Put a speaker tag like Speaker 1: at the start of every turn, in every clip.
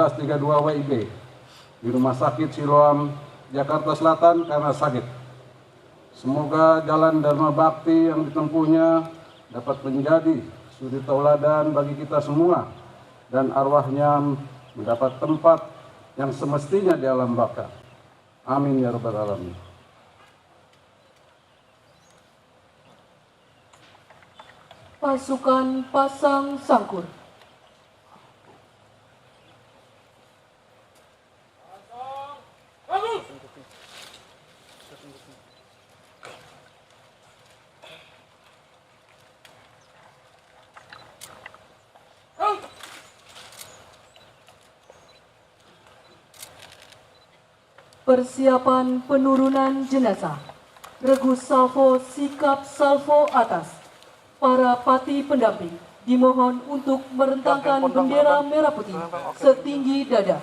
Speaker 1: 32 WIB di Rumah Sakit Siloam, Jakarta Selatan karena sakit. Semoga jalan Dharma Bakti yang ditempuhnya dapat menjadi suri tauladan bagi kita semua dan arwahnya mendapat tempat yang semestinya di alam baka. Amin ya rabbal alamin.
Speaker 2: Pasukan pasang sangkur. Persiapan penurunan jenazah. Regu salvo sikap salvo atas. Para pati pendamping dimohon untuk merentangkan bendera merah putih setinggi dada.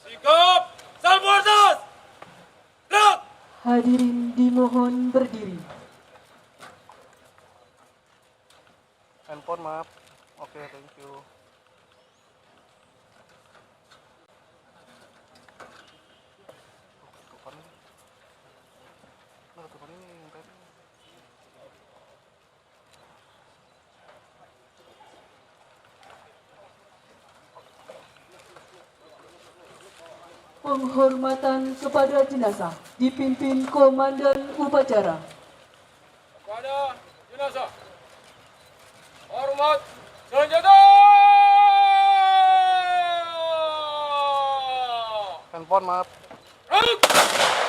Speaker 3: Sikap salvo atas. Gerak.
Speaker 2: Hadirin dimohon berdiri.
Speaker 4: Handphone maaf. Oke, thank you.
Speaker 2: Penghormatan kepada jenazah dipimpin Komandan Upacara.
Speaker 3: Kepada jenazah. Hormat senjata.
Speaker 4: Handphone maaf.
Speaker 3: Gerak.